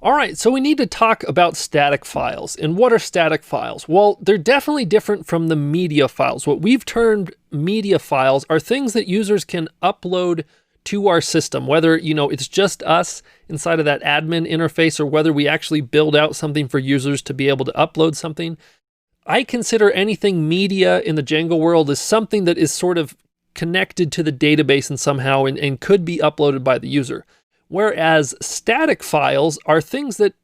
All right, so we need to talk about static files. And what are static files? Well, they're definitely different from the media files. What we've termed media files are things that users can upload to our system, whether it's just us inside of that admin interface or whether we actually build out something for users to be able to upload something. I consider anything media in the Django world as something that is sort of connected to the database and somehow and could be uploaded by the user. Whereas static files are things that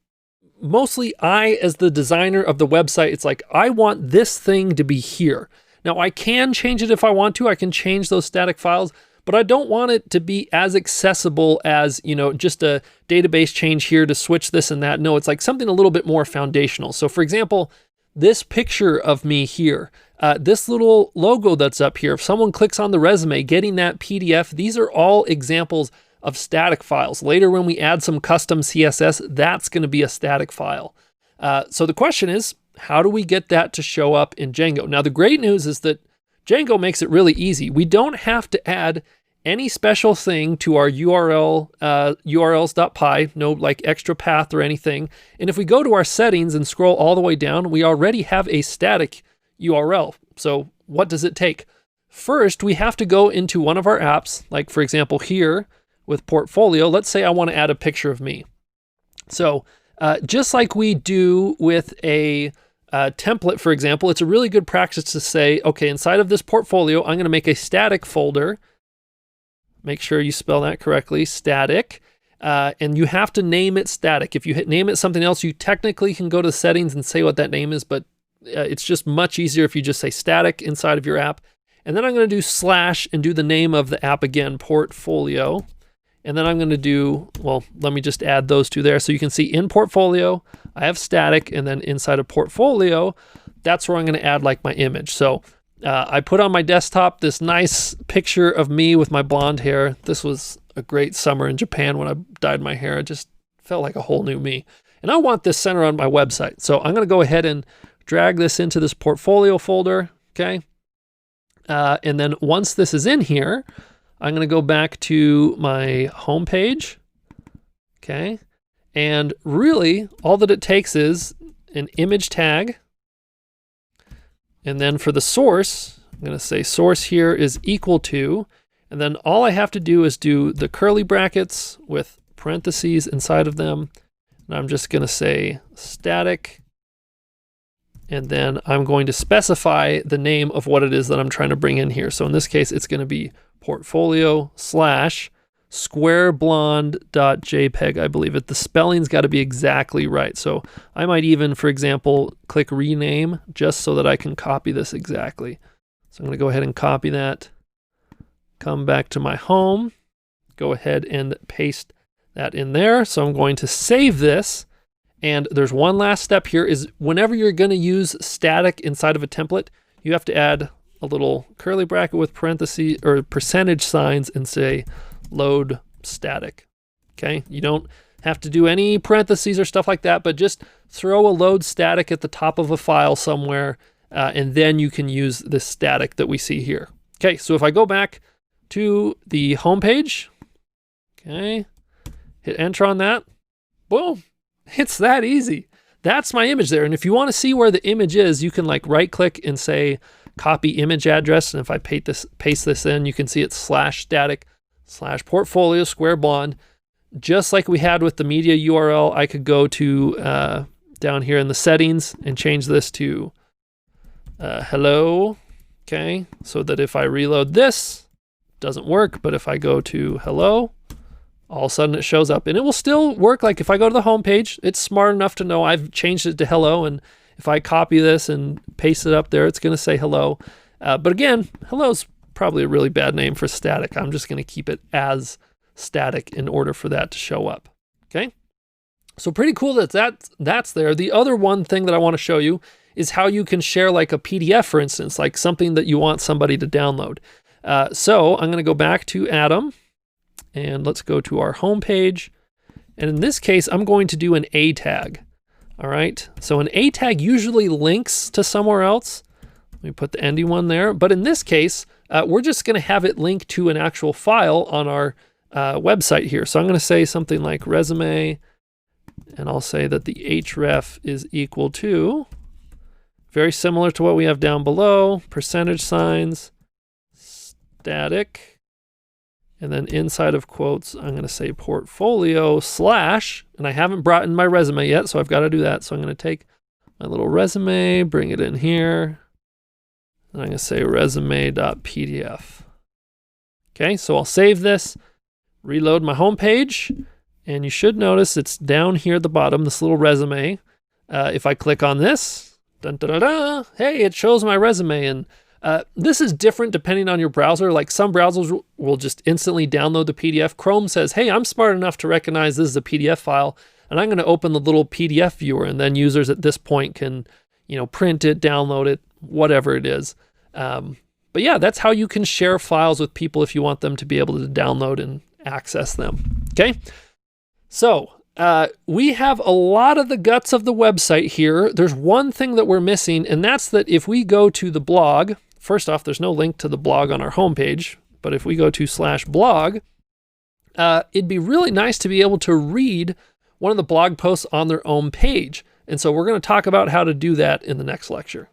mostly I, as the designer of the website, it's like, I want this thing to be here. Now I can change it if I want to. I can change those static files, but I don't want it to be as accessible as, just a database change here to switch this and that. No, it's like something a little bit more foundational. So for example, this picture of me here, this little logo that's up here, if someone clicks on the resume, getting that PDF, these are all examples of static files. Later, when we add some custom CSS, that's going to be a static file. So the question is, how do we get that to show up in Django? Now, the great news is that Django makes it really easy. We don't have to add any special thing to our URL, urls.py, no like extra path or anything. And if we go to our settings and scroll all the way down, we already have a static URL. So what does it take? First, we have to go into one of our apps, like for example here, with portfolio. Let's say I want to add a picture of me. So just like we do with a template, for example, it's a really good practice to say, okay, inside of this portfolio, I'm going to make a static folder. Make sure you spell that correctly, static. And you have to name it static. If you name it something else, you technically can go to settings and say what that name is, but it's just much easier if you just say static inside of your app. And then I'm going to do / and do the name of the app again, portfolio. And then I'm going to do, well, let me just add those two there. So you can see in portfolio, I have static, and then inside of portfolio, that's where I'm going to add like my image. So I put on my desktop this nice picture of me with my blonde hair. This was a great summer in Japan when I dyed my hair. It just felt like a whole new me. And I want this center on my website. So I'm going to go ahead and drag this into this portfolio folder, okay? And then once this is in here, I'm going to go back to my home page, okay? And really, all that it takes is an image tag. And then for the source, I'm going to say source here is equal to, and then all I have to do is do the curly brackets with parentheses inside of them. And I'm just going to say static. And then I'm going to specify the name of what it is that I'm trying to bring in here. So in this case, it's going to be portfolio / squareblonde.jpg, I believe it. The spelling's got to be exactly right. So I might even, for example, click rename just so that I can copy this exactly. So I'm going to go ahead and copy that, come back to my home, go ahead and paste that in there. So I'm going to save this. And there's one last step here is whenever you're going to use static inside of a template, you have to add a little curly bracket with parentheses or percentage signs and say load static. Okay, you don't have to do any parentheses or stuff like that, but just throw a load static at the top of a file somewhere, and then you can use this static that we see here. Okay, so if I go back to the home page, okay, hit enter on that, boom, it's that easy. That's my image there. And if you want to see where the image is, you can like right click and say copy image address. And if I paste this in, you can see it's /static / portfolio square blonde. Just like we had with the media URL, I could go to down here in the settings and change this to hello. Okay, so that if I reload this, it doesn't work. But if I go to hello, all of a sudden it shows up, and it will still work. Like if I go to the home page, it's smart enough to know I've changed it to hello, and if I copy this and paste it up there, it's going to say hello. But again, hello is probably a really bad name for static. I'm just going to keep it as static in order for that to show up. Okay, so pretty cool that's there. The other one thing that I want to show you is how you can share like a PDF, for instance, like something that you want somebody to download. So I'm going to go back to Atom. And let's go to our home page. And in this case, I'm going to do an A tag. All right. So an A tag usually links to somewhere else. Let me put the ending one there. But in this case, we're just going to have it link to an actual file on our website here. So I'm going to say something like resume And I'll say that the href is equal to, very similar to what we have down below, percentage signs, static, and then inside of quotes, I'm going to say portfolio slash, and I haven't brought in my resume yet, so I've got to do that. So I'm going to take my little resume, bring it in here, and I'm going to say resume.pdf. Okay, so I'll save this, reload my home page, and you should notice it's down here at the bottom, this little resume. If I click on this, dun, dun, dun, dun, hey, it shows my resume. And this is different depending on your browser. Like some browsers will just instantly download the PDF. Chrome says, hey, I'm smart enough to recognize this is a PDF file, and I'm going to open the little PDF viewer, and then users at this point can, print it, download it, whatever it is. But yeah, that's how you can share files with people if you want them to be able to download and access them. Okay. So we have a lot of the guts of the website here. There's one thing that we're missing, and that's that if we go to the blog, first off, there's no link to the blog on our homepage, but if we go to /blog, it'd be really nice to be able to read one of the blog posts on their own page. And so we're going to talk about how to do that in the next lecture.